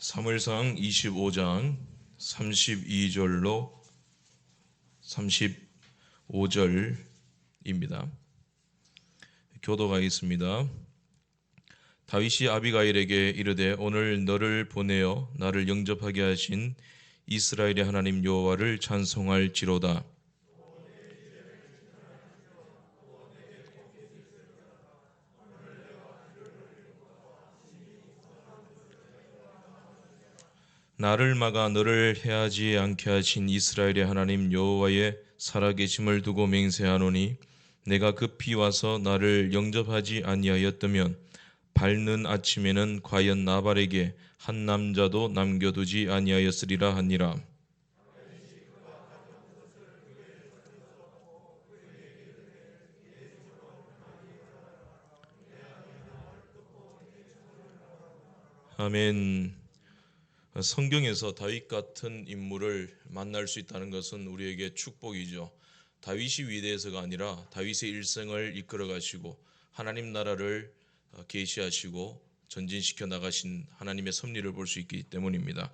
사무엘상 25장 32절로 35절입니다. 교도가 있습니다. 다윗이 아비가일에게 이르되 오늘 너를 보내어 나를 영접하게 하신 이스라엘의 하나님 여호와를 찬송할지로다. 나를 막아 너를 해하지 않게 하신 이스라엘의 하나님 여호와의 살아계심을 두고 맹세하노니 내가 급히 와서 나를 영접하지 아니하였다면 밝는 아침에는 과연 나발에게 한 남자도 남겨두지 아니하였으리라 하니라. 아멘. 성경에서 다윗 같은 인물을 만날 수 있다는 것은 우리에게 축복이죠. 다윗이 위대해서가 아니라 다윗의 일생을 이끌어 가시고 하나님 나라를 계시하시고 전진시켜 나가신 하나님의 섭리를 볼 수 있기 때문입니다.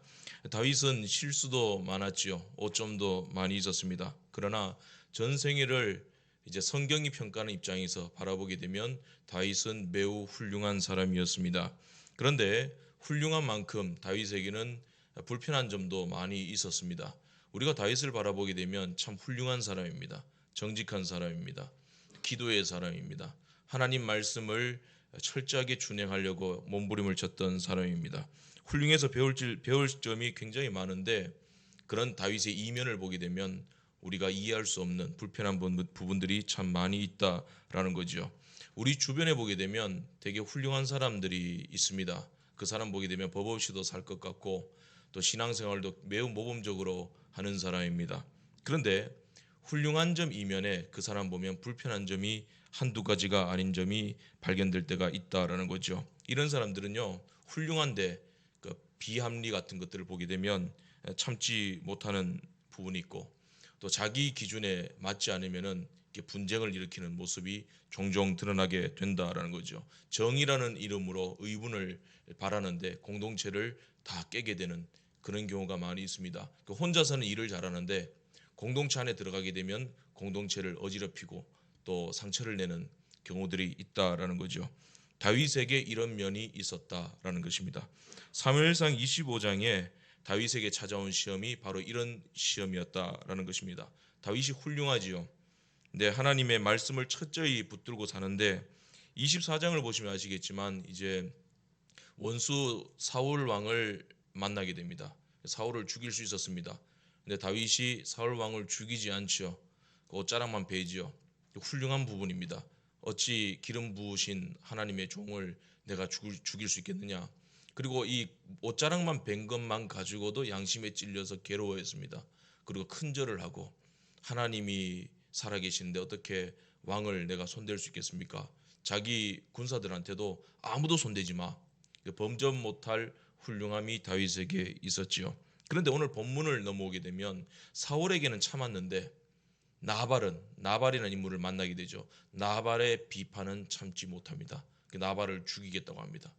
다윗은 실수도 많았지요. 오점도 많이 있었습니다. 그러나 전생애를 이제 성경이 평가하는 입장에서 바라보게 되면 다윗은 매우 훌륭한 사람이었습니다. 그런데 훌륭한 만큼 다윗에게는 불편한 점도 많이 있었습니다. 우리가 다윗을 바라보게 되면 참 훌륭한 사람입니다. 정직한 사람입니다. 기도의 사람입니다. 하나님 말씀을 철저하게 준행하려고 몸부림을 쳤던 사람입니다. 훌륭해서 배울 점이 굉장히 많은데 그런 다윗의 이면을 보게 되면 우리가 이해할 수 없는 불편한 부분들이 참 많이 있다라는 거죠. 우리 주변에 보게 되면 되게 훌륭한 사람들이 있습니다. 그 사람 보게 되면 법 없이도 살 것 같고 또 신앙생활도 매우 모범적으로 하는 사람입니다. 그런데 훌륭한 점 이면에 그 사람 보면 불편한 점이 한두 가지가 아닌 점이 발견될 때가 있다라는 거죠. 이런 사람들은요, 훌륭한데 그 비합리 같은 것들을 보게 되면 참지 못하는 부분이 있고 또 자기 기준에 맞지 않으면은 분쟁을 일으키는 모습이 종종 드러나게 된다라는 거죠. 정의라는 이름으로 의분을 바라는데 공동체를 다 깨게 되는 그런 경우가 많이 있습니다. 혼자서는 일을 잘하는데 공동체 안에 들어가게 되면 공동체를 어지럽히고 또 상처를 내는 경우들이 있다라는 거죠. 다윗에게 이런 면이 있었다라는 것입니다. 사무엘상 25장에 다윗에게 찾아온 시험이 바로 이런 시험이었다라는 것입니다. 다윗이 훌륭하지요. 네, 하나님의 말씀을 철저히 붙들고 사는데 24장을 보시면 아시겠지만 이제 원수 사울 왕을 만나게 됩니다. 사울을 죽일 수 있었습니다. 근데 다윗이 사울 왕을 죽이지 않죠. 그 옷자락만 베지요. 훌륭한 부분입니다. 어찌 기름 부으신 하나님의 종을 내가 죽일 수 있겠느냐. 그리고 이 옷자락만 벤 것만 가지고도 양심에 찔려서 괴로워했습니다. 그리고 큰절을 하고 하나님이 살아계시는데 어떻게 왕을 내가 손댈 수 있겠습니까? 자기 군사들한테도 아무도 손대지 마. 범접 못할 훌륭함이 다윗에게 있었지요. 그런데 오늘 본문을 넘어오게 되면 사울에게는 참았는데 나발이라는 인물을 만나게 되죠. 나발의 비판은 참지 못합니다. 나발을 죽이겠다고 합니다.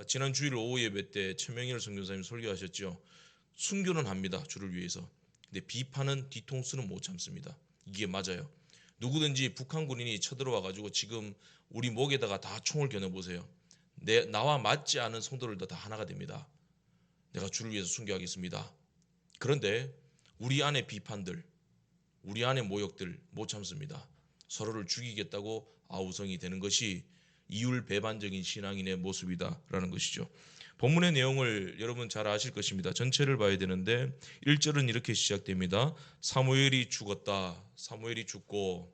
지난 주일 오후 예배 때 최명일 선교사님 설교하셨죠. 순교는 합니다. 주를 위해서. 근데 비판은 뒤통수는 못 참습니다. 이게 맞아요. 누구든지 북한 군인이 쳐들어와 가지고 지금 우리 목에다가 다 총을 겨눠보세요. 나와 맞지 않은 성도들도 다 하나가 됩니다. 내가 주를 위해서 순교하겠습니다. 그런데 우리 안의 비판들, 우리 안의 모욕들 못 참습니다. 서로를 죽이겠다고 아우성이 되는 것이 이율배반적인 신앙인의 모습이다라는 것이죠. 본문의 내용을 여러분 잘 아실 것입니다. 전체를 봐야 되는데 1절은 이렇게 시작됩니다. 사무엘이 죽었다. 사무엘이 죽고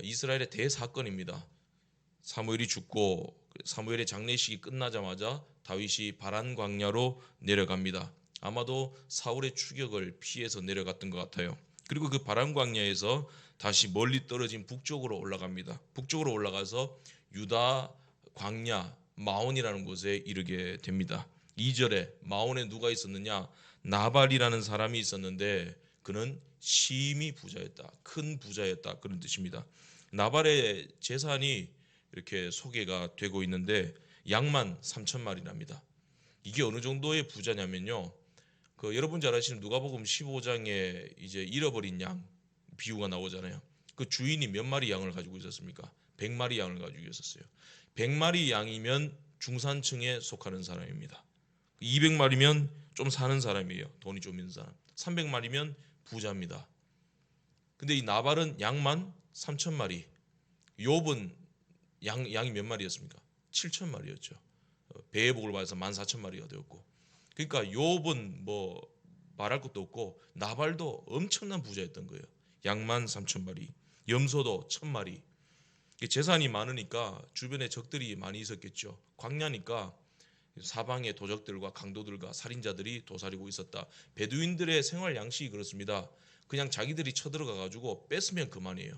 이스라엘의 대사건입니다. 사무엘이 죽고 사무엘의 장례식이 끝나자마자 다윗이 바란 광야로 내려갑니다. 아마도 사울의 추격을 피해서 내려갔던 것 같아요. 그리고 그 바란 광야에서 다시 멀리 떨어진 북쪽으로 올라갑니다. 북쪽으로 올라가서 유다 광야 마온이라는 곳에 이르게 됩니다. 2절에 마온에 누가 있었느냐? 나발이라는 사람이 있었는데 그는 심히 부자였다. 큰 부자였다. 그런 뜻입니다. 나발의 재산이 이렇게 소개가 되고 있는데 양만 3,000마리랍니다. 이게 어느 정도의 부자냐면요. 여러분 잘 아시는 누가복음 15장에 이제 잃어버린 양 비유가 나오잖아요. 그 주인이 몇 마리 양을 가지고 있었습니까? 100마리 양을 가지고 있었어요. 100마리 양이면 중산층에 속하는 사람입니다. 200마리면 좀 사는 사람이에요. 돈이 좀 있는 사람. 300마리면 부자입니다. 근데 이 나발은 양만 3,000마리. 욥은 양이 몇 마리였습니까? 7,000마리였죠. 배의 복을 받아서 14,000마리가 되었고. 그러니까 욥은 뭐 말할 것도 없고 나발도 엄청난 부자였던 거예요. 양만 3,000마리, 염소도 1,000마리. 재산이 많으니까 주변에 적들이 많이 있었겠죠. 광야니까 사방의 도적들과 강도들과 살인자들이 도사리고 있었다. 베두인들의 생활 양식이 그렇습니다. 그냥 자기들이 쳐들어가 가지고 뺏으면 그만이에요.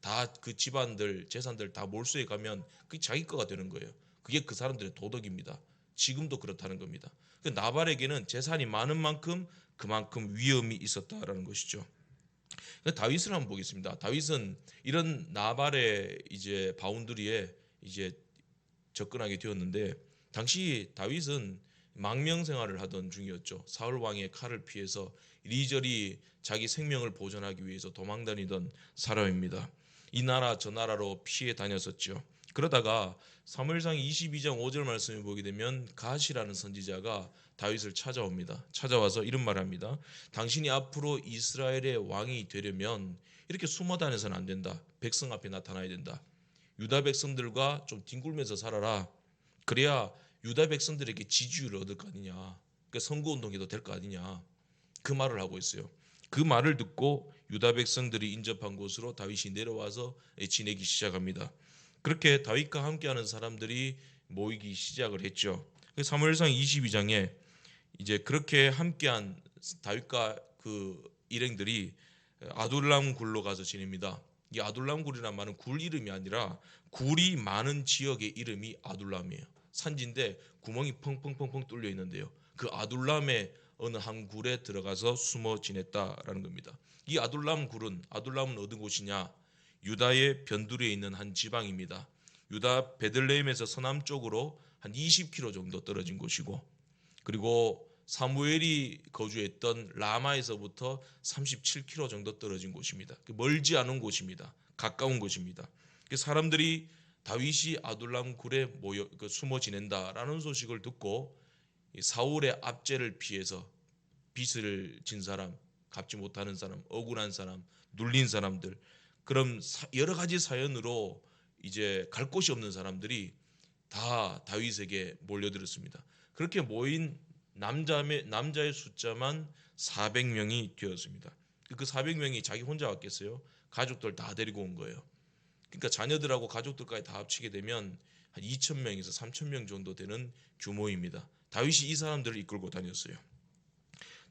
다 그 집안들 재산들 다 몰수해 가면 그게 자기 거가 되는 거예요. 그게 그 사람들의 도덕입니다. 지금도 그렇다는 겁니다. 나발에게는 재산이 많은 만큼 그만큼 위험이 있었다라는 것이죠. 다윗을 한번 보겠습니다. 다윗은 이런 나발의 이제 바운드리에 이제 접근하게 되었는데, 당시 다윗은 망명 생활을 하던 중이었죠. 사울 왕의 칼을 피해서 이리저리 자기 생명을 보존하기 위해서 도망다니던 사람입니다. 이 나라 저 나라로 피해 다녔었죠. 그러다가 사무엘상 22장 5절 말씀을 보게 되면 갓이라는 선지자가 다윗을 찾아옵니다. 찾아와서 이런 말을 합니다. 당신이 앞으로 이스라엘의 왕이 되려면 이렇게 숨어 다녀서는 안 된다. 백성 앞에 나타나야 된다. 유다 백성들과 좀 뒹굴면서 살아라. 그래야 유다 백성들에게 지지율을 얻을 거 아니냐. 그러니까 선거운동해도 될 거 아니냐. 그 말을 하고 있어요. 그 말을 듣고 유다 백성들이 인접한 곳으로 다윗이 내려와서 지내기 시작합니다. 그렇게 다윗과 함께하는 사람들이 모이기 시작을 했죠. 사무엘상 22장에 이제 그렇게 함께한 다윗과 그 일행들이 아둘람 굴로 가서 지냅니다. 이 아둘람 굴이란 말은 굴 이름이 아니라 굴이 많은 지역의 이름이 아둘람이에요. 산지인데 구멍이 펑펑펑펑 뚫려 있는데요. 그 아둘람의 어느 한 굴에 들어가서 숨어 지냈다라는 겁니다. 이 아둘람은 어느 곳이냐? 유다의 변두리에 있는 한 지방입니다. 유다 베들레헴에서 서남쪽으로 한 20km 정도 떨어진 곳이고, 그리고 사무엘이 거주했던 라마에서부터 37km 정도 떨어진 곳입니다. 멀지 않은 곳입니다. 가까운 곳입니다. 사람들이 다윗이 아둘람 굴에 숨어 지낸다라는 소식을 듣고 사울의 압제를 피해서 빚을 진 사람, 갚지 못하는 사람, 억울한 사람, 눌린 사람들, 그런 여러 가지 사연으로 이제 갈 곳이 없는 사람들이 다 다윗에게 몰려들었습니다. 그렇게 모인 남자의 숫자만 400명이 되었습니다. 그 400명이 자기 혼자 왔겠어요? 가족들 다 데리고 온 거예요. 그러니까 자녀들하고 가족들까지 다 합치게 되면 한 2,000명에서 3,000명 정도 되는 규모입니다. 다윗이 이 사람들을 이끌고 다녔어요.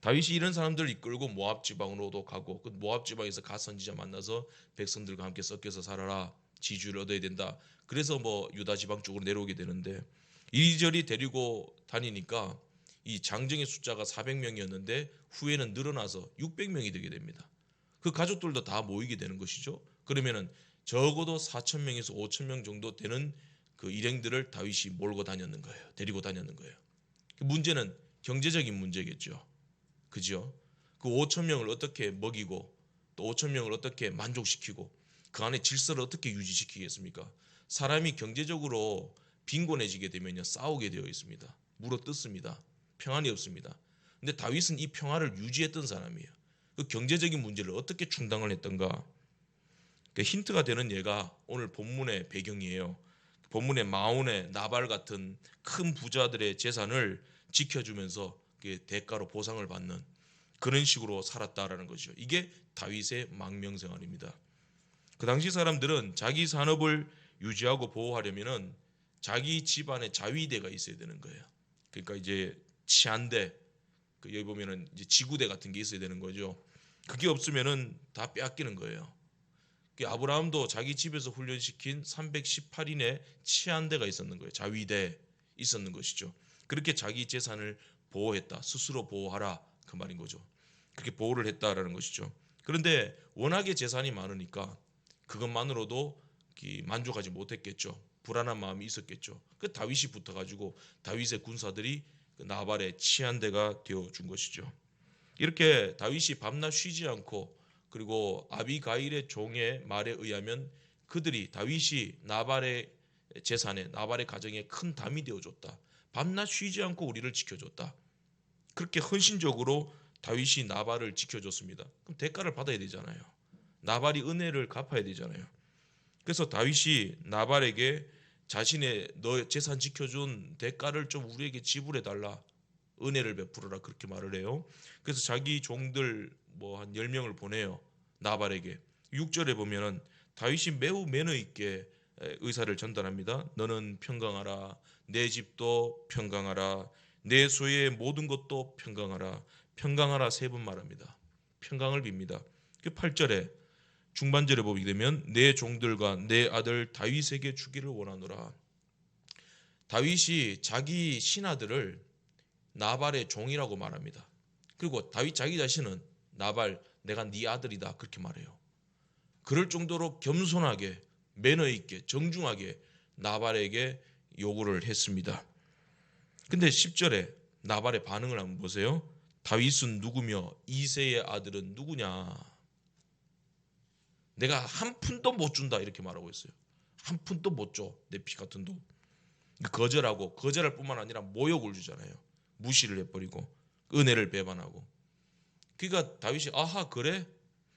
다윗이 이런 사람들을 이끌고 모압 지방으로도 가고, 그 모압 지방에서 갓 선지자 만나서 백성들과 함께 섞여서 살아라, 지주를 얻어야 된다. 그래서 유다 지방 쪽으로 내려오게 되는데, 이리저리 데리고 다니니까 이 장정의 숫자가 400명이었는데 후에는 늘어나서 600명이 되게 됩니다. 그 가족들도 다 모이게 되는 것이죠. 그러면은 적어도 4,000명에서 5,000명 정도 되는 그 일행들을 다윗이 몰고 다녔는 거예요. 데리고 다녔는 거예요. 문제는 경제적인 문제겠죠. 그죠? 그 5,000명을 어떻게 먹이고 또 5,000명을 어떻게 만족시키고 그 안에 질서를 어떻게 유지시키겠습니까? 사람이 경제적으로 빈곤해지게 되면요, 싸우게 되어 있습니다. 물어뜯습니다. 평안이 없습니다. 근데 다윗은 이 평화를 유지했던 사람이에요. 그 경제적인 문제를 어떻게 충당을 했던가? 힌트가 되는 예가 오늘 본문의 배경이에요. 본문의 마온의 나발 같은 큰 부자들의 재산을 지켜주면서 대가로 보상을 받는 그런 식으로 살았다라는 것이죠. 이게 다윗의 망명 생활입니다. 그 당시 사람들은 자기 산업을 유지하고 보호하려면은 자기 집안에 자위대가 있어야 되는 거예요. 그러니까 이제 치안대, 여기 보면은 이제 지구대 같은 게 있어야 되는 거죠. 그게 없으면은 다 빼앗기는 거예요. 아브라함도 자기 집에서 훈련시킨 318인의 치안대가 있었는 거예요. 자위대 있었는 것이죠. 그렇게 자기 재산을 보호했다. 스스로 보호하라 그 말인 거죠. 그렇게 보호를 했다라는 것이죠. 그런데 워낙에 재산이 많으니까 그것만으로도 만족하지 못했겠죠. 불안한 마음이 있었겠죠. 그 다윗이 붙어가지고 다윗의 군사들이 그 나발의 치안대가 되어준 것이죠. 이렇게 다윗이 밤낮 쉬지 않고, 그리고 아비가일의 종의 말에 의하면 그들이 다윗이 나발의 재산에, 나발의 가정에 큰 담이 되어줬다. 밤낮 쉬지 않고 우리를 지켜줬다. 그렇게 헌신적으로 다윗이 나발을 지켜줬습니다. 그럼 대가를 받아야 되잖아요. 나발이 은혜를 갚아야 되잖아요. 그래서 다윗이 나발에게 자신의 너 재산 지켜준 대가를 좀 우리에게 지불해 달라, 은혜를 베풀어라, 그렇게 말을 해요. 그래서 자기 종들 뭐 한 10명을 보내요, 나발에게. 6절에 보면은 다윗이 매우 매너 있게 의사를 전달합니다. 너는 평강하라, 내 집도 평강하라, 내 소유의 모든 것도 평강하라. 평강하라 3번 말합니다. 평강을 빕니다. 그 8절에 중반절에 보게 되면 내 종들과 내 아들 다윗에게 주기를 원하노라. 다윗이 자기 신하들을 나발의 종이라고 말합니다. 그리고 다윗 자기 자신은 나발, 내가 네 아들이다, 그렇게 말해요. 그럴 정도로 겸손하게, 매너 있게, 정중하게 나발에게 요구를 했습니다. 근데 10절에 나발의 반응을 한번 보세요. 다윗은 누구며 이새의 아들은 누구냐? 내가 한 푼도 못 준다, 이렇게 말하고 있어요. 한 푼도 못 줘, 내 피 같은 돈. 거절하고, 거절할 뿐만 아니라 모욕을 주잖아요. 무시를 해버리고 은혜를 배반하고. 그러니까 다윗이 아하, 그래?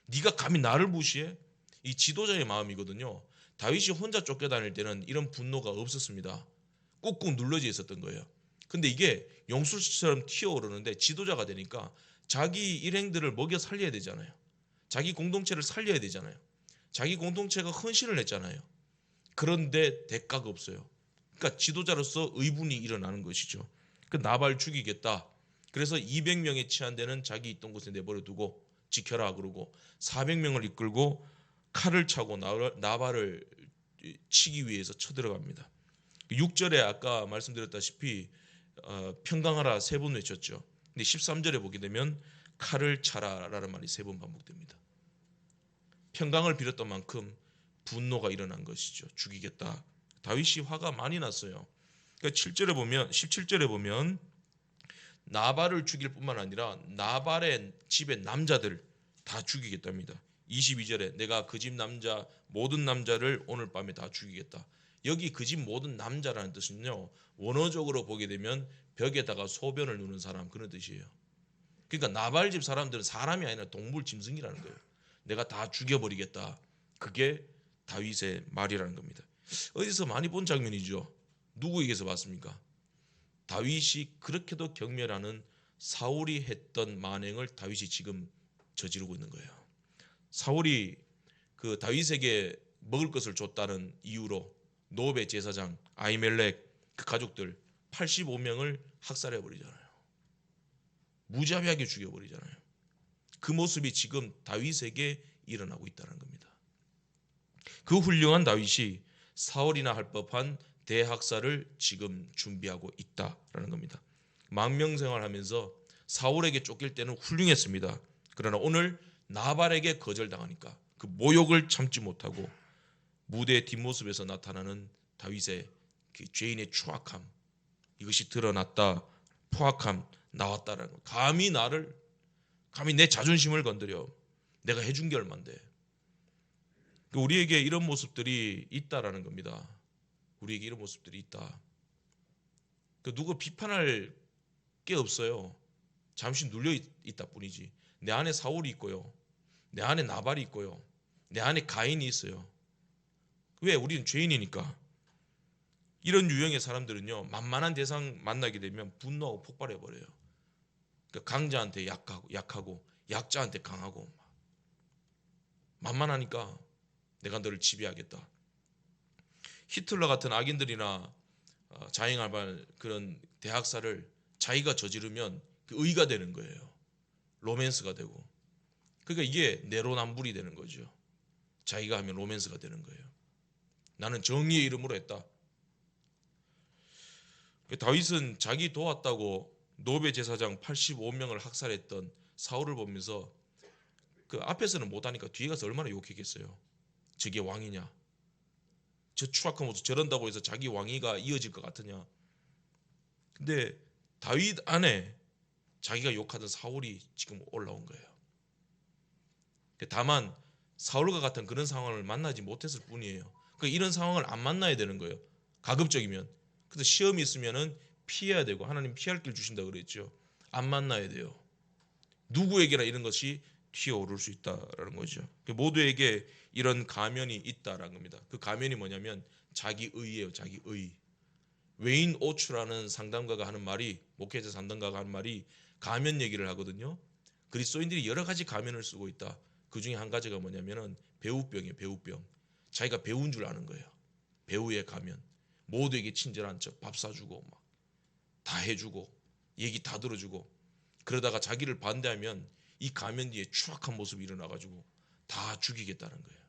네가 감히 나를 무시해? 이 지도자의 마음이거든요. 다윗이 혼자 쫓겨다닐 때는 이런 분노가 없었습니다. 꾹꾹 눌러져 있었던 거예요. 근데 이게 용술처럼 튀어오르는데 지도자가 되니까 자기 일행들을 먹여 살려야 되잖아요. 자기 공동체를 살려야 되잖아요. 자기 공동체가 헌신을 했잖아요. 그런데 대가가 없어요. 그러니까 지도자로서 의분이 일어나는 것이죠. 그 나발 죽이겠다. 그래서 200명에 치안되는 자기 있던 곳에 내버려 두고 지켜라 그러고 400명을 이끌고 칼을 차고 나발을 치기 위해서 쳐들어갑니다. 6절에 아까 말씀드렸다시피 평강하라 3번 외쳤죠. 근데 13절에 보게 되면 칼을 차라라는 말이 3번 반복됩니다. 평강을 빌었던 만큼 분노가 일어난 것이죠. 죽이겠다. 다윗이 화가 많이 났어요. 그러니까 17절에 보면 나발을 죽일 뿐만 아니라 나발의 집의 남자들 다 죽이겠답니다. 22절에 내가 그 집 남자 모든 남자를 오늘 밤에 다 죽이겠다. 여기 그 집 모든 남자라는 뜻은요, 원어적으로 보게 되면 벽에다가 소변을 누는 사람, 그런 뜻이에요. 그러니까 나발 집 사람들은 사람이 아니라 동물, 짐승이라는 거예요. 내가 다 죽여버리겠다. 그게 다윗의 말이라는 겁니다. 어디서 많이 본 장면이죠. 누구에게서 봤습니까? 다윗이 그렇게도 경멸하는 사울이 했던 만행을 다윗이 지금 저지르고 있는 거예요. 사울이 그 다윗에게 먹을 것을 줬다는 이유로 노베 제사장 아히멜렉 그 가족들 85명을 학살해 버리잖아요. 무자비하게 죽여버리잖아요. 그 모습이 지금 다윗에게 일어나고 있다는 겁니다. 그 훌륭한 다윗이 사울이나 할 법한 대학살을 지금 준비하고 있다라는 겁니다. 망명생활하면서 사울에게 쫓길 때는 훌륭했습니다. 그러나 오늘 나발에게 거절당하니까 그 모욕을 참지 못하고 무대 뒷모습에서 나타나는 다윗의 그 죄인의 추악함, 이것이 드러났다, 포악함 나왔다라는 거. 감히 내 자존심을 건드려. 내가 해준 게 얼만데. 우리에게 이런 모습들이 있다라는 겁니다. 우리에게 이런 모습들이 있다. 누구 비판할 게 없어요. 잠시 눌려 있다 뿐이지. 내 안에 사울이 있고요, 내 안에 나발이 있고요, 내 안에 가인이 있어요. 왜? 우리는 죄인이니까. 이런 유형의 사람들은요, 만만한 대상 만나게 되면 분노하고 폭발해버려요. 그러니까 강자한테 약하고 약자한테 강하고, 만만하니까 내가 너를 지배하겠다. 히틀러 같은 악인들이나 자행할 그런 대학살을 자기가 저지르면 그 의가 되는 거예요. 로맨스가 되고. 그러니까 이게 내로남불이 되는 거죠. 자기가 하면 로맨스가 되는 거예요. 나는 정의의 이름으로 했다. 다윗은 자기 도왔다고 노베 제사장 85명을 학살했던 사울을 보면서 그 앞에서는 못하니까 뒤에 가서 얼마나 욕했겠어요. 저게 왕이냐, 저 추악한 모습 저런다고 해서 자기 왕위가 이어질 것 같으냐. 근데 다윗 안에 자기가 욕하던 사울이 지금 올라온 거예요. 다만 사울과 같은 그런 상황을 만나지 못했을 뿐이에요. 그러니까 이런 상황을 안 만나야 되는 거예요. 가급적이면. 그래서 시험이 있으면은 피해야 되고 하나님 피할 길 주신다 그랬죠. 안 만나야 돼요. 누구에게나 이런 것이 튀어오를 수 있다라는 거죠. 모두에게 이런 가면이 있다라는 겁니다. 그 가면이 뭐냐면 자기의예요. 자기의. 웨인 오추라는 상담가가 하는 말이, 목회자 상담가가 하는 말이 가면 얘기를 하거든요. 그리스도인들이 여러 가지 가면을 쓰고 있다. 그 중에 한 가지가 뭐냐면은 배우병이에요. 배우병. 자기가 배운 줄 아는 거예요. 배우의 가면. 모두에게 친절한 척, 밥 사주고 막 다 해주고 얘기 다 들어주고, 그러다가 자기를 반대하면 이 가면 뒤에 추악한 모습이 일어나가지고 다 죽이겠다는 거예요.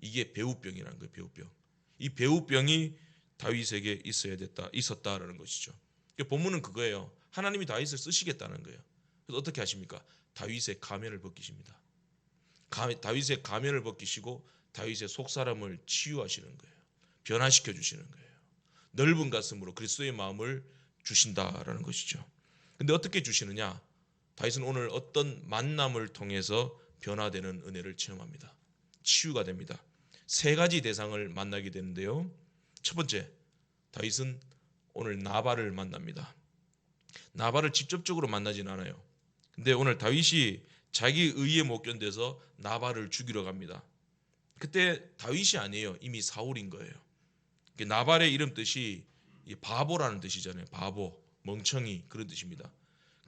이게 배우병이라는 거예요. 배우병. 이 배우병이 다윗에게 있었다라는 것이죠. 본문은 그거예요. 하나님이 다윗을 쓰시겠다는 거예요. 그래서 어떻게 하십니까? 다윗의 가면을 벗기십니다. 다윗의 가면을 벗기시고 다윗의 속사람을 치유하시는 거예요. 변화시켜 주시는 거예요. 넓은 가슴으로 그리스도의 마음을 주신다라는 것이죠. 근데 어떻게 주시느냐? 다윗은 오늘 어떤 만남을 통해서 변화되는 은혜를 체험합니다. 치유가 됩니다. 세 가지 대상을 만나게 되는데요. 첫 번째, 다윗은 오늘 나발을 만납니다. 나발을 직접적으로 만나진 않아요. 근데 오늘 다윗이 자기 의에 못 견뎌서 나발을 죽이러 갑니다. 그때 다윗이 아니에요. 이미 사울인 거예요. 나발의 이름 뜻이 바보라는 뜻이잖아요. 바보, 멍청이, 그런 뜻입니다.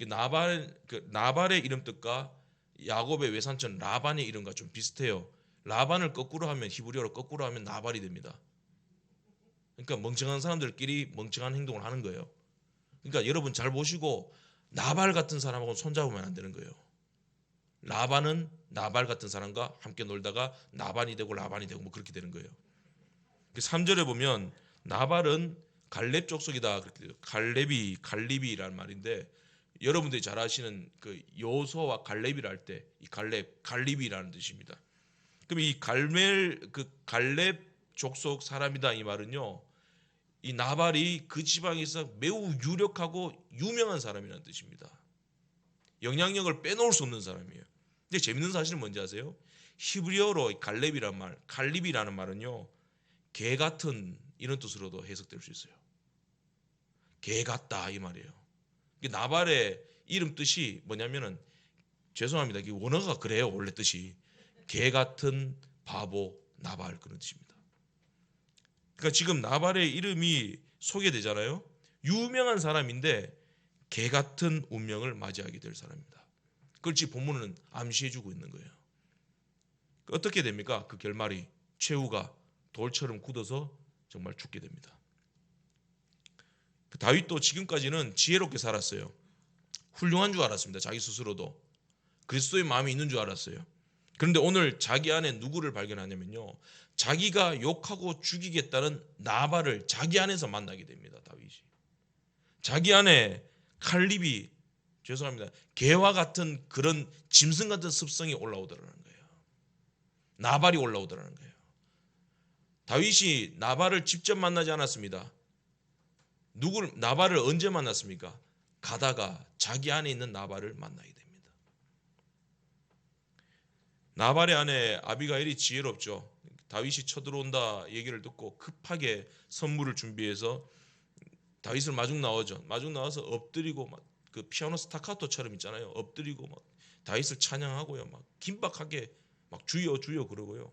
나발의 이름 뜻과 야곱의 외삼촌 라반의 이름과 좀 비슷해요. 라반을 거꾸로 하면, 히브리어로 거꾸로 하면 나발이 됩니다. 그러니까 멍청한 사람들끼리 멍청한 행동을 하는 거예요. 그러니까 여러분 잘 보시고, 나발 같은 사람하고 손잡으면 안 되는 거예요. 라반은 나발 같은 사람과 함께 놀다가 나반이 되고 라반이 되고 뭐 그렇게 되는 거예요. 3절에 보면 나발은 갈렙 족속이다. 갈렙이라는 말인데, 여러분들이 잘 아시는 그 여호수아와 갈렙이라 할 때 이 갈렙이라는 뜻입니다. 그럼 이 갈렙 족속 사람이다 이 말은요, 이 나발이 그 지방에서 매우 유력하고 유명한 사람이라는 뜻입니다. 영향력을 빼놓을 수 없는 사람이에요. 근데 재밌는 사실은 뭔지 아세요? 히브리어로 갈렙이라는 말은요, 개 같은 이런 뜻으로도 해석될 수 있어요. 개 같다 이 말이에요. 나발의 이름 뜻이 뭐냐면은, 죄송합니다, 이 원어가 그래요. 원래 뜻이 개 같은 바보 나발, 그런 뜻입니다. 그러니까 지금 나발의 이름이 소개되잖아요. 유명한 사람인데 개 같은 운명을 맞이하게 될 사람입니다. 그걸 지금 본문은 암시해주고 있는 거예요. 어떻게 됩니까? 그 결말이 최후가 돌처럼 굳어서 정말 죽게 됩니다. 다윗도 지금까지는 지혜롭게 살았어요. 훌륭한 줄 알았습니다. 자기 스스로도 그리스도의 마음이 있는 줄 알았어요. 그런데 오늘 자기 안에 누구를 발견하냐면요, 자기가 욕하고 죽이겠다는 나발을 자기 안에서 만나게 됩니다. 다윗이 자기 안에 칼립이, 죄송합니다, 개와 같은 그런 짐승 같은 습성이 올라오더라는 거예요. 나발이 올라오더라는 거예요. 다윗이 나발을 직접 만나지 않았습니다. 나발을 언제 만났습니까? 가다가 자기 안에 있는 나발을 만나게 됩니다. 나발의 아내 아비가일이 지혜롭죠. 다윗이 쳐들어온다 얘기를 듣고 급하게 선물을 준비해서 다윗을 마중 나오죠. 마중 나와서 엎드리고 막 그 피아노 스타카토처럼 있잖아요. 엎드리고 막 다윗을 찬양하고요. 막 긴박하게 막 주여 주여 그러고요.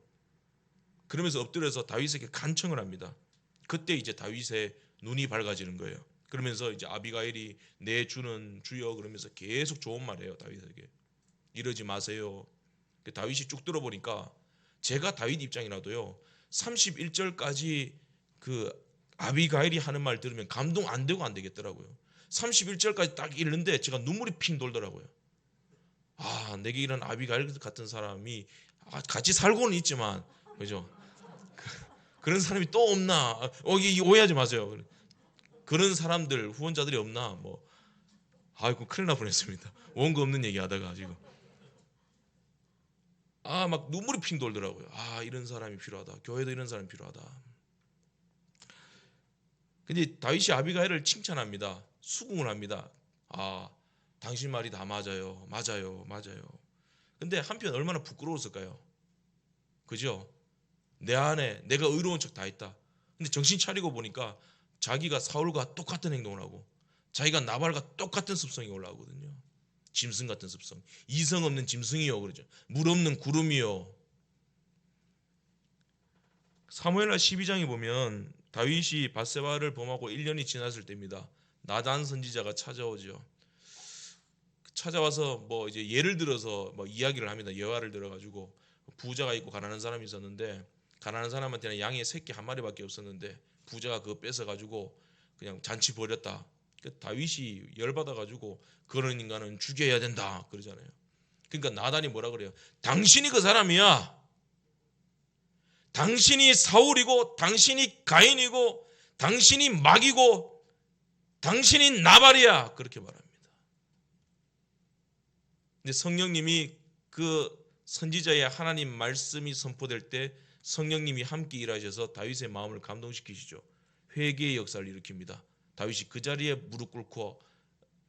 그러면서 엎드려서 다윗에게 간청을 합니다. 그때 이제 다윗의 눈이 밝아지는 거예요. 그러면서 이제 아비가일이 내 주는 주여 그러면서 계속 좋은 말해요. 다윗에게 이러지 마세요. 다윗이 쭉 들어보니까, 제가 다윗 입장이라도요 31절까지 그 아비가일이 하는 말 들으면 감동 안 되고 안 되겠더라고요. 31절까지 딱 읽는데 제가 눈물이 핑 돌더라고요. 아, 내게 이런 아비가일 같은 사람이 같이 살고는 있지만, 그죠? 그런 사람이 또 없나? 오해하지 마세요. 그런 사람들 후원자들이 없나? 뭐, 아이고 큰일 날 뻔했습니다. 원고 없는 얘기하다가 지금. 막 눈물이 핑 돌더라고요. 이런 사람이 필요하다. 교회도 이런 사람이 필요하다. 근데 다윗이 아비가일을 칭찬합니다. 수긍을 합니다. 아, 당신 말이 다 맞아요. 맞아요. 맞아요. 근데 한편 얼마나 부끄러웠을까요? 그죠? 내 안에 내가 의로운 척 다 했다. 근데 정신 차리고 보니까 자기가 사울과 똑같은 행동을 하고 자기가 나발과 똑같은 습성이 올라오거든요. 짐승 같은 습성. 이성 없는 짐승이요 그러죠. 물 없는 구름이요. 사무엘하 12장에 보면 다윗이 밧세바를 범하고 1년이 지났을 때입니다. 나단 선지자가 찾아오죠. 찾아와서 뭐 이제 예를 들어서 뭐 이야기를 합니다. 예화를 들어가지고 부자가 있고 가난한 사람이 있었는데 가난한 사람한테는 양의 새끼 한 마리밖에 없었는데 부자가 그거 뺏어가지고 그냥 잔치 벌였다. 다윗이 열받아가지고 그런 인간은 죽여야 된다 그러잖아요. 그러니까 나단이 뭐라 그래요? 당신이 그 사람이야. 당신이 사울이고 당신이 가인이고 당신이 막이고 당신이 나발이야. 그렇게 말합니다. 근데 성령님이 그 선지자의 하나님 말씀이 선포될 때 성령님이 함께 일하셔서 다윗의 마음을 감동시키시죠. 회개의 역사를 일으킵니다. 다윗이 그 자리에 무릎 꿇고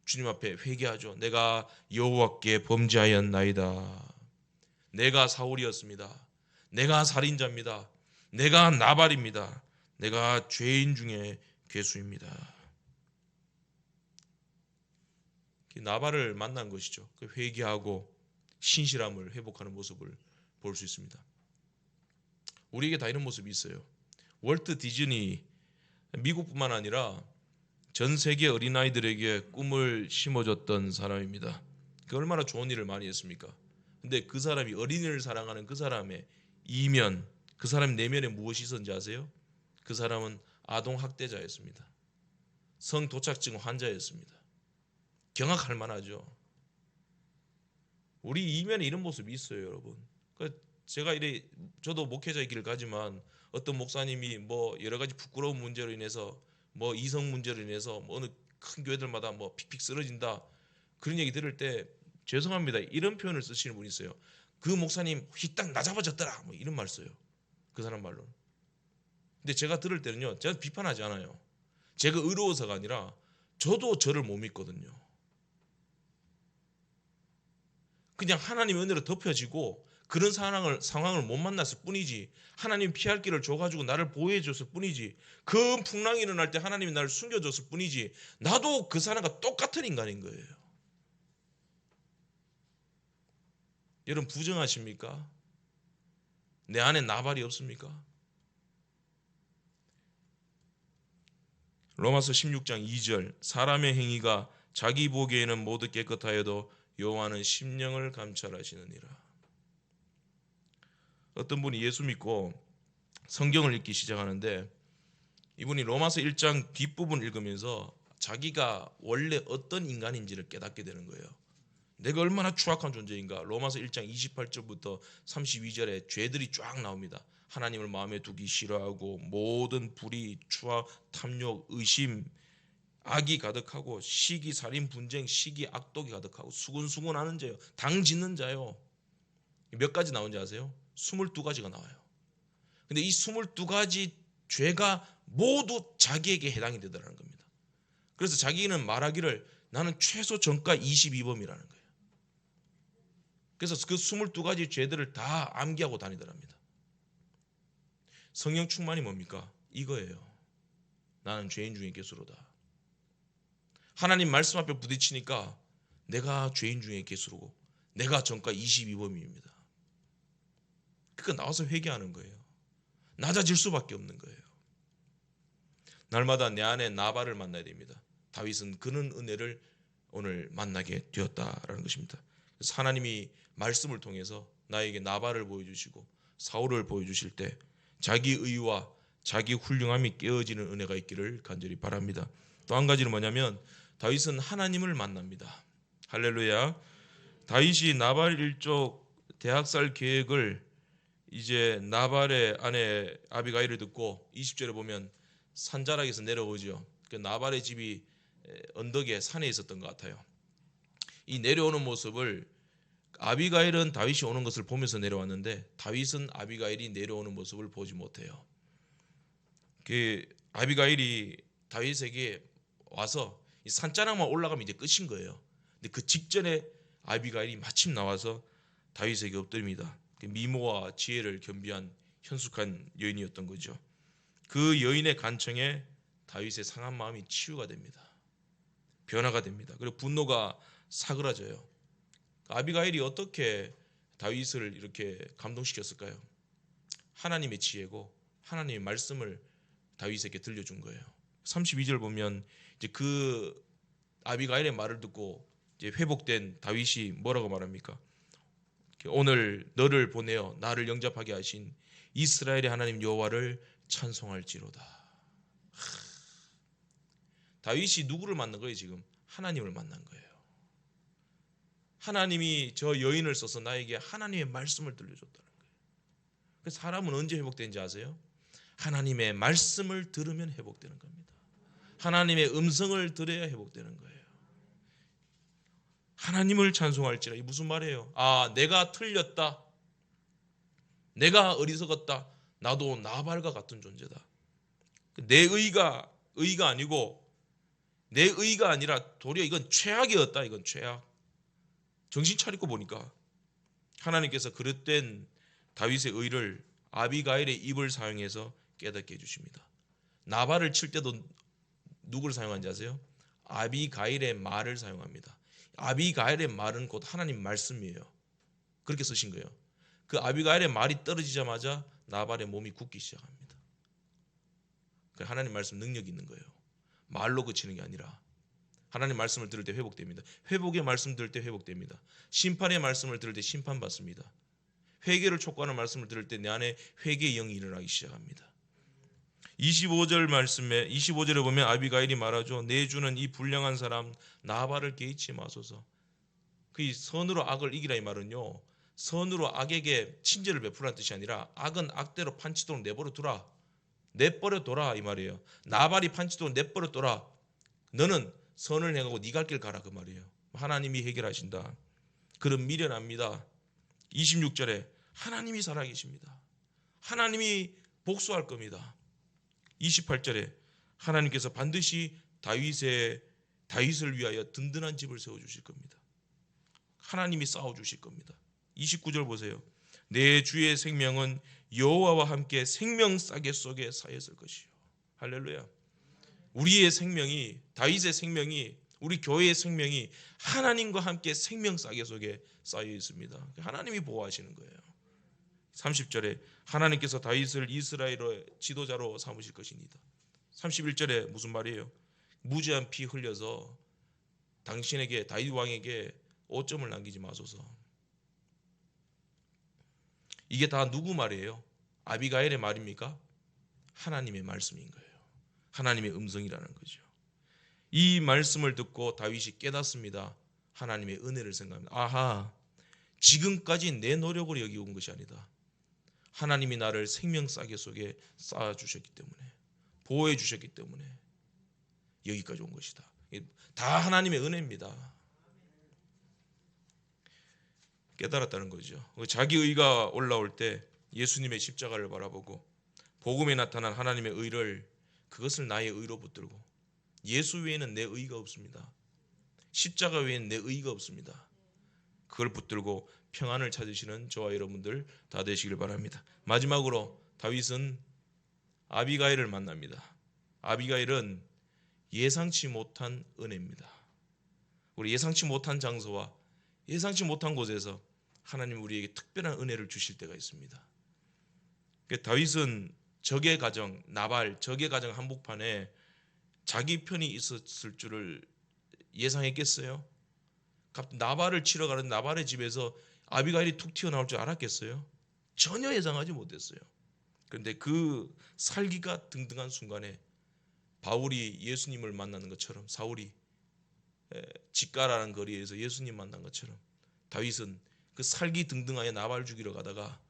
주님 앞에 회개하죠. 내가 여호와께 범죄하였나이다. 내가 사울이었습니다. 내가 살인자입니다. 내가 나발입니다. 내가 죄인 중에 괴수입니다. 나발을 만난 것이죠. 회개하고 신실함을 회복하는 모습을 볼 수 있습니다. 우리에게 다 이런 모습이 있어요. 월트 디즈니 미국뿐만 아니라 전 세계 어린아이들에게 꿈을 심어줬던 사람입니다. 그 얼마나 좋은 일을 많이 했습니까? 근데 그 사람이 어린이를 사랑하는 그 사람의 이면, 그 사람 내면에 무엇이 있었는지 아세요? 그 사람은 아동학대자였습니다. 성도착증 환자였습니다. 경악할 만하죠. 우리 이면에 이런 모습이 있어요, 여러분. 제가 저도 목회자의 길을 가지만 어떤 목사님이 뭐 여러 가지 부끄러운 문제로 인해서 뭐 이성 문제로 인해서 뭐 어느 큰 교회들마다 뭐 픽픽 쓰러진다 그런 얘기 들을 때 죄송합니다. 이런 표현을 쓰시는 분이 있어요. 그 목사님 휘딱 나잡아졌더라 뭐 이런 말 써요. 그 사람 말로는. 근데 제가 들을 때는요, 제가 비판하지 않아요. 제가 의로워서가 아니라 저도 저를 못 믿거든요. 그냥 하나님의 은혜로 덮여지고 그런 상황을 못 만났을 뿐이지, 하나님 피할 길을 줘가지고 나를 보호해 줬을 뿐이지, 그 풍랑이 일어날 때 하나님이 나를 숨겨줬을 뿐이지, 나도 그 사람과 똑같은 인간인 거예요. 여러분 부정하십니까? 내 안에 나발이 없습니까? 로마서 16장 2절 사람의 행위가 자기 보기에는 모두 깨끗하여도 여호와는 심령을 감찰하시느니라. 어떤 분이 예수 믿고 성경을 읽기 시작하는데 이분이 로마서 1장 뒷부분 읽으면서 자기가 원래 어떤 인간인지를 깨닫게 되는 거예요. 내가 얼마나 추악한 존재인가. 로마서 1장 28절부터 32절에 죄들이 쫙 나옵니다. 하나님을 마음에 두기 싫어하고 모든 불의, 추악, 탐욕, 의심, 악이 가득하고 시기, 살인, 분쟁, 시기, 악독이 가득하고 수군수군하는 자요, 당 짓는 자요. 몇 가지 나온지 아세요? 22가지가 나와요. 근데 이 22가지 죄가 모두 자기에게 해당이 되더라는 겁니다. 그래서 자기는 말하기를 나는 최소 전과 22범이라는 거예요. 그래서 그 22가지 죄들을 다 암기하고 다니더랍니다. 성령 충만이 뭡니까? 이거예요. 나는 죄인 중에 괴수로다. 하나님 말씀 앞에 부딪히니까 내가 죄인 중에 괴수로고 내가 전과 22범입니다. 그러니까 나와서 회개하는 거예요. 낮아질 수밖에 없는 거예요. 날마다 내 안에 나발을 만나야 됩니다. 다윗은 그런 은혜를 오늘 만나게 되었다라는 것입니다. 그래서 하나님이 말씀을 통해서 나에게 나발을 보여주시고 사울을 보여주실 때 자기 의와 자기 훌륭함이 깨어지는 은혜가 있기를 간절히 바랍니다. 또 한 가지는 뭐냐면 다윗은 하나님을 만납니다. 할렐루야. 다윗이 나발 일족 대학살 계획을 이제 나발의 아내 아비가일을 듣고 20절에 보면 산자락에서 내려오죠. 그 나발의 집이 언덕에 산에 있었던 것 같아요. 이 내려오는 모습을 아비가일은 다윗이 오는 것을 보면서 내려왔는데 다윗은 아비가일이 내려오는 모습을 보지 못해요. 그 아비가일이 다윗에게 와서 이 산자락만 올라가면 이제 끝인 거예요. 근데 그 직전에 아비가일이 마침 나와서 다윗에게 엎드립니다. 미모와 지혜를 겸비한 현숙한 여인이었던 거죠. 그 여인의 간청에 다윗의 상한 마음이 치유가 됩니다. 변화가 됩니다. 그리고 분노가 사그라져요. 아비가일이 어떻게 다윗을 이렇게 감동시켰을까요? 하나님의 지혜고 하나님의 말씀을 다윗에게 들려준 거예요. 32절 보면 이제 그 아비가일의 말을 듣고 이제 회복된 다윗이 뭐라고 말합니까? 오늘 너를 보내어 나를 영접하게 하신 이스라엘의 하나님 여호와를 찬송할지로다. 다윗이 누구를 만난 거예요? 지금 하나님을 만난 거예요. 하나님이 저 여인을 써서 나에게 하나님의 말씀을 들려줬다는 거예요. 그래서 사람은 언제 회복되는지 아세요? 하나님의 말씀을 들으면 회복되는 겁니다. 하나님의 음성을 들어야 회복되는 거예요. 하나님을 찬송할지라. 이 무슨 말이에요? 아, 내가 틀렸다. 내가 어리석었다. 나도 나발과 같은 존재다. 내 의가 아니고 내 의가 아니라 도리어 이건 최악이었다. 이건 최악. 정신 차리고 보니까 하나님께서 그릇된 다윗의 의를 아비가일의 입을 사용해서 깨닫게 해주십니다. 나발을 칠 때도 누구를 사용한지 아세요? 아비가일의 말을 사용합니다. 아비가일의 말은 곧 하나님 말씀이에요. 그렇게 쓰신 거예요. 그 아비가일의 말이 떨어지자마자 나발의 몸이 굳기 시작합니다. 하나님 말씀 능력이 있는 거예요. 말로 그치는 게 아니라 하나님 말씀을 들을 때 회복됩니다. 회복의 말씀 들을 때 회복됩니다. 심판의 말씀을 들을 때 심판받습니다. 회개를 촉구하는 말씀을 들을 때 내 안에 회개의 영이 일어나기 시작합니다. 25절에 보면 아비가일이 말하죠. 내 주는 이 불량한 사람 나발을 개의치 마소서. 그 선으로 악을 이기라 이 말은요, 선으로 악에게 친절을 베풀라는 뜻이 아니라 악은 악대로 판치도록 내버려 두라. 내버려 둬라 이 말이에요. 나발이 판치도록 내버려 둬라. 너는 선을 행하고 네 갈 길 가라 그 말이에요. 하나님이 해결하신다. 그럼 미련합니다. 26절에 하나님이 살아계십니다. 하나님이 복수할 겁니다. 28절에 하나님께서 반드시 다윗을 위하여 든든한 집을 세워주실 겁니다. 하나님이 싸워주실 겁니다. 29절 보세요. 내 주의 생명은 여호와와 함께 생명 싸개 속에 쌓였을 것이요. 할렐루야. 우리의 생명이, 다윗의 생명이, 우리 교회의 생명이 하나님과 함께 생명 싸개 속에 쌓여 있습니다. 하나님이 보호하시는 거예요. 30절에 하나님께서 다윗을 이스라엘의 지도자로 삼으실 것입니다. 31절에 무슨 말이에요? 무죄한 피 흘려서 당신에게, 다윗 왕에게 오점을 남기지 마소서. 이게 다 누구 말이에요? 아비가일의 말입니까? 하나님의 말씀인 거예요. 하나님의 음성이라는 거죠. 이 말씀을 듣고 다윗이 깨닫습니다. 하나님의 은혜를 생각합니다. 아하, 지금까지 내 노력으로 여기 온 것이 아니다. 하나님이 나를 생명 싸개 속에 쌓아주셨기 때문에, 보호해 주셨기 때문에 여기까지 온 것이다. 다 하나님의 은혜입니다. 깨달았다는 거죠. 자기 의가 올라올 때 예수님의 십자가를 바라보고 복음에 나타난 하나님의 의를, 그것을 나의 의로 붙들고, 예수 외에는 내 의가 없습니다. 십자가 외에는 내 의가 없습니다. 그걸 붙들고 평안을 찾으시는 저와 여러분들 다 되시길 바랍니다. 마지막으로 다윗은 아비가일을 만납니다. 아비가일은 예상치 못한 은혜입니다. 우리 예상치 못한 장소와 예상치 못한 곳에서 하나님 우리에게 특별한 은혜를 주실 때가 있습니다. 다윗은 적의 가정, 나발, 적의 가정 한복판에 자기 편이 있었을 줄을 예상했겠어요? 나발을 치러 가는 나발의 집에서 아비가일이 툭 튀어나올 줄 알았겠어요? 전혀 예상하지 못했어요. 그런데 그 살기가 등등한 순간에 바울이 예수님을 만나는 것처럼, 사울이 직가라는 거리에서 예수님 만난 것처럼 다윗은 그 살기 등등하에 나발 죽이러 가다가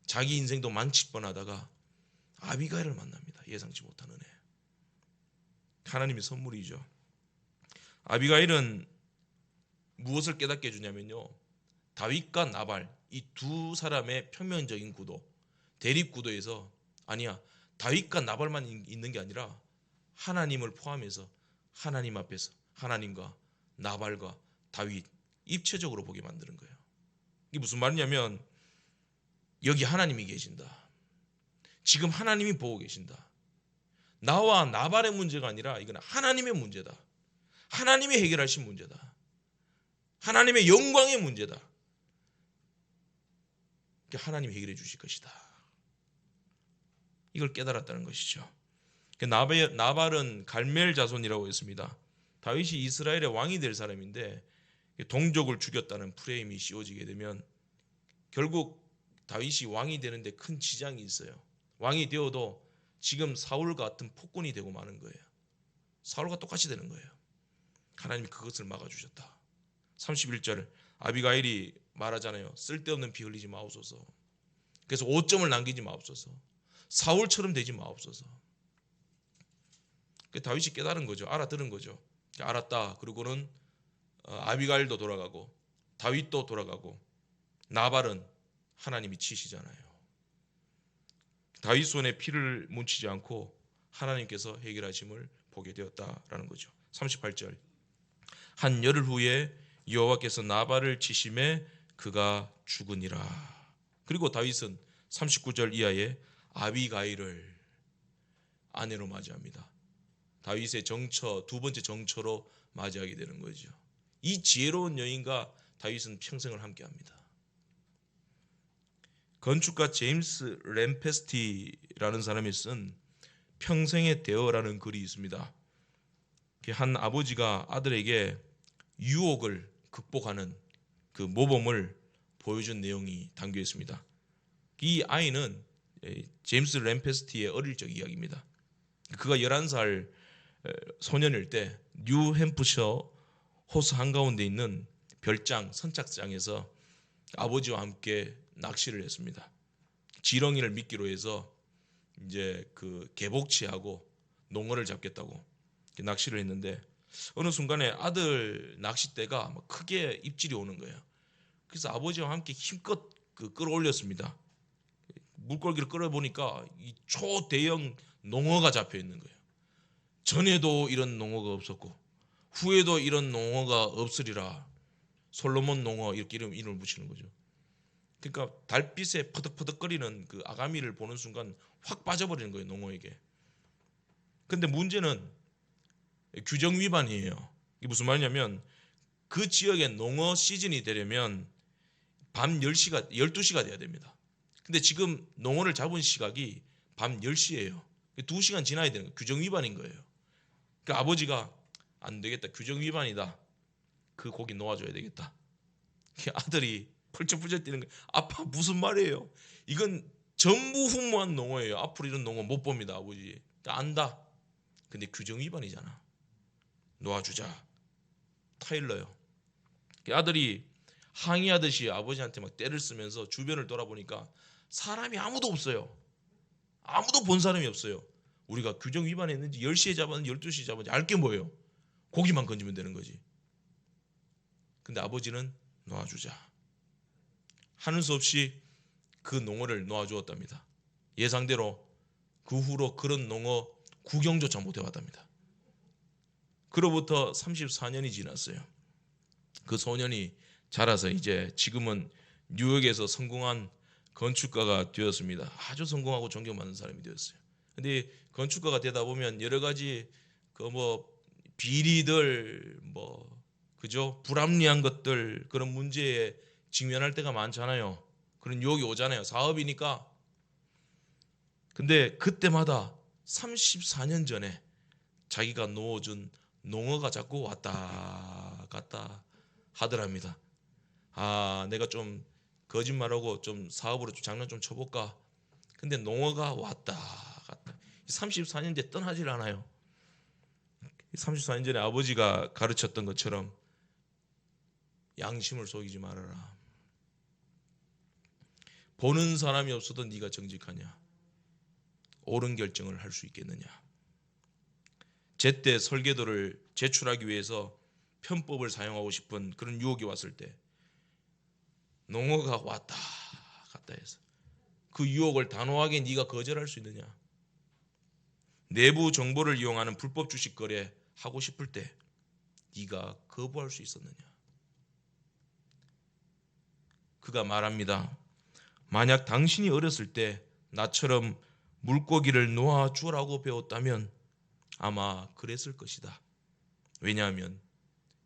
자기 인생도 망칠 뻔하다가 아비가일을 만납니다. 예상치 못한 은혜. 하나님의 선물이죠. 아비가일은 무엇을 깨닫게 해주냐면요, 다윗과 나발, 이 두 사람의 평면적인 구도, 대립 구도에서, 아니야, 다윗과 나발만 있는 게 아니라 하나님을 포함해서 하나님 앞에서 하나님과 나발과 다윗 입체적으로 보게 만드는 거예요. 이게 무슨 말이냐면 여기 하나님이 계신다. 지금 하나님이 보고 계신다. 나와 나발의 문제가 아니라 이건 하나님의 문제다. 하나님이 해결하신 문제다. 하나님의 영광의 문제다. 하나님이 해결해 주실 것이다. 이걸 깨달았다는 것이죠. 나발은 갈멜 자손이라고 했습니다. 다윗이 이스라엘의 왕이 될 사람인데 동족을 죽였다는 프레임이 씌워지게 되면 결국 다윗이 왕이 되는데 큰 지장이 있어요. 왕이 되어도 지금 사울 같은 폭군이 되고 마는 거예요. 사울과 똑같이 되는 거예요. 하나님이 그것을 막아주셨다. 31절 아비가일이 말하잖아요. 쓸데없는 피 흘리지 마옵소서. 그래서 5점을 남기지 마옵소서. 사울처럼 되지 마옵소서. 다윗이 깨달은 거죠. 알아들은 거죠. 알았다. 그리고는 아비가일도 돌아가고 다윗도 돌아가고 나발은 하나님이 치시잖아요. 다윗 손에 피를 묻히지 않고 하나님께서 해결하심을 보게 되었다라는 거죠. 38절 한 열흘 후에 여호와께서 나발을 치심에 그가 죽으니라. 그리고 다윗은 39절 이하에 아비가일을 아내로 맞이합니다. 다윗의 정처, 두 번째 정처로 맞이하게 되는 거죠. 이 지혜로운 여인과 다윗은 평생을 함께합니다. 건축가 제임스 램페스티라는 사람이 쓴 평생의 대어라는 글이 있습니다. 한 아버지가 아들에게 유혹을 극복하는 그 모범을 보여준 내용이 담겨 있습니다. 이 아이는 제임스 램페스티의 어릴 적 이야기입니다. 그가 11살 소년일 때 뉴햄프셔 호수 한가운데 있는 별장 선착장에서 아버지와 함께 낚시를 했습니다. 지렁이를 미끼로 해서 이제 그 개복치하고 농어를 잡겠다고 낚시를 했는데 어느 순간에 아들 낚싯대가 막 크게 입질이 오는 거예요. 그래서 아버지와 함께 힘껏 끌어올렸습니다. 물고기를 끌어보니까 이 초대형 농어가 잡혀 있는 거예요. 전에도 이런 농어가 없었고 후에도 이런 농어가 없으리라. 솔로몬 농어 이렇게 이름을 붙이는 거죠. 그러니까 달빛에 퍼덕퍼덕거리는 그 아가미를 보는 순간 확 빠져버리는 거예요, 농어에게. 근데 문제는 규정 위반이에요. 이게 무슨 말이냐면 그 지역에 농어 시즌이 되려면 밤 10시가 12시가 돼야 됩니다. 근데 지금 농어를 잡은 시각이 밤 10시예요. 2시간 지나야 되는 거예요. 규정 위반인 거예요. 그러니까 아버지가 안 되겠다. 규정 위반이다. 그 고기 놓아줘야 되겠다. 아들이 펄쩍펄쩍 뛰는 거예요. 아빠 무슨 말이에요? 이건 전무후무한 농어예요. 앞으로 이런 농어 못 봅니다. 아버지. 안다. 근데 규정 위반이잖아. 놓아주자. 타일러요. 아들이 항의하듯이 아버지한테 막 떼를 쓰면서 주변을 돌아보니까 사람이 아무도 없어요. 아무도 본 사람이 없어요. 우리가 규정 위반했는지 10시에 잡았는지 12시에 잡았는지 알게 뭐예요. 고기만 건지면 되는 거지. 근데 아버지는 놓아주자. 하는 수 없이 그 농어를 놓아주었답니다. 예상대로 그 후로 그런 농어 구경조차 못 해봤답니다. 그로부터 34년이 지났어요. 그 소년이 자라서 이제 지금은 뉴욕에서 성공한 건축가가 되었습니다. 아주 성공하고 존경받는 사람이 되었어요. 근데 건축가가 되다 보면 여러 가지 비리들 그죠? 불합리한 것들 그런 문제에 직면할 때가 많잖아요. 그런 유혹이 오잖아요. 사업이니까. 근데 그때마다 34년 전에 자기가 놓아준 농어가 자꾸 왔다 갔다 하더랍니다. 내가 좀 거짓말하고 좀 사업으로 좀 장난 좀 쳐볼까. 근데 농어가 왔다 갔다. 34년째 떠나질 않아요. 34년 전에 아버지가 가르쳤던 것처럼 양심을 속이지 말아라. 보는 사람이 없어도 네가 정직하냐? 옳은 결정을 할 수 있겠느냐? 제때 설계도를 제출하기 위해서 편법을 사용하고 싶은 그런 유혹이 왔을 때 농어가 왔다 갔다 해서 그 유혹을 단호하게 네가 거절할 수 있느냐? 내부 정보를 이용하는 불법 주식 거래 하고 싶을 때 네가 거부할 수 있었느냐? 그가 말합니다. 만약 당신이 어렸을 때 나처럼 물고기를 놓아 주라고 배웠다면 아마 그랬을 것이다. 왜냐하면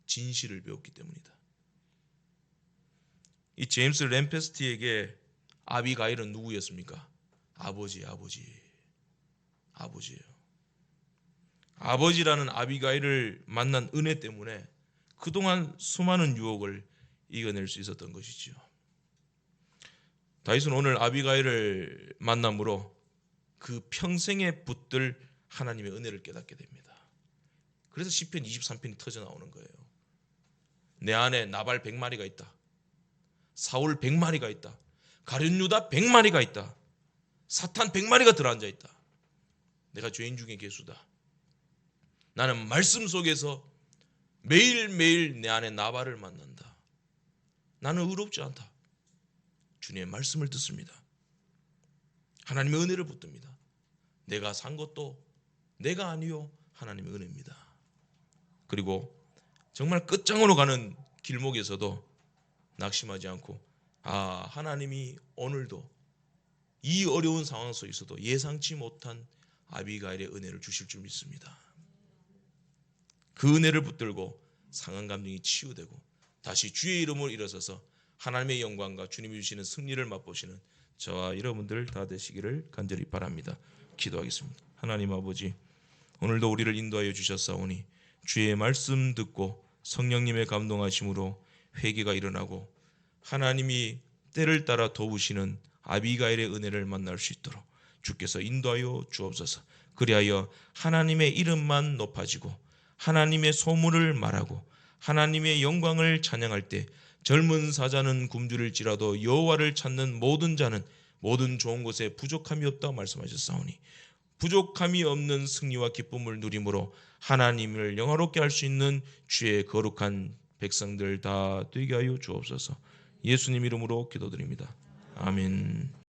진실을 배웠기 때문이다. 이 제임스 램페스티에게 아비가일은 누구였습니까? 아버지예요. 아버지라는 아비가일을 만난 은혜 때문에 그동안 수많은 유혹을 이겨낼 수 있었던 것이죠. 다윗은 오늘 아비가일을 만남으로 그 평생에 붙들 하나님의 은혜를 깨닫게 됩니다. 그래서 시편 23편이 터져 나오는 거예요. 내 안에 나발 100마리가 있다. 사울 100마리가 있다. 가룟 유다 100마리가 있다. 사탄 100마리가 들어앉아 있다. 내가 죄인 중에 괴수다. 나는 말씀 속에서 매일매일 내 안에 나발을 만난다. 나는 의롭지 않다. 주님의 말씀을 듣습니다. 하나님의 은혜를 붙듭니다. 내가 산 것도 내가 아니요 하나님의 은혜입니다. 그리고 정말 끝장으로 가는 길목에서도 낙심하지 않고 하나님이 오늘도 이 어려운 상황 속에서도 예상치 못한 아비가일의 은혜를 주실 줄 믿습니다. 그 은혜를 붙들고 상한 감정이 치유되고 다시 주의 이름으로 일어서서 하나님의 영광과 주님이 주시는 승리를 맛보시는 저와 여러분들 다 되시기를 간절히 바랍니다. 기도하겠습니다. 하나님 아버지, 오늘도 우리를 인도하여 주셨사오니 주의 말씀 듣고 성령님의 감동하심으로 회개가 일어나고 하나님이 때를 따라 도우시는 아비가일의 은혜를 만날 수 있도록 주께서 인도하여 주옵소서. 그리하여 하나님의 이름만 높아지고 하나님의 소문을 말하고 하나님의 영광을 찬양할 때 젊은 사자는 굶주릴지라도 여호와를 찾는 모든 자는 모든 좋은 것에 부족함이 없다고 말씀하셨사오니 부족함이 없는 승리와 기쁨을 누림으로 하나님을 영화롭게 할 수 있는 주의 거룩한 백성들 다 되게 하여 주옵소서. 예수님 이름으로 기도드립니다. 아멘.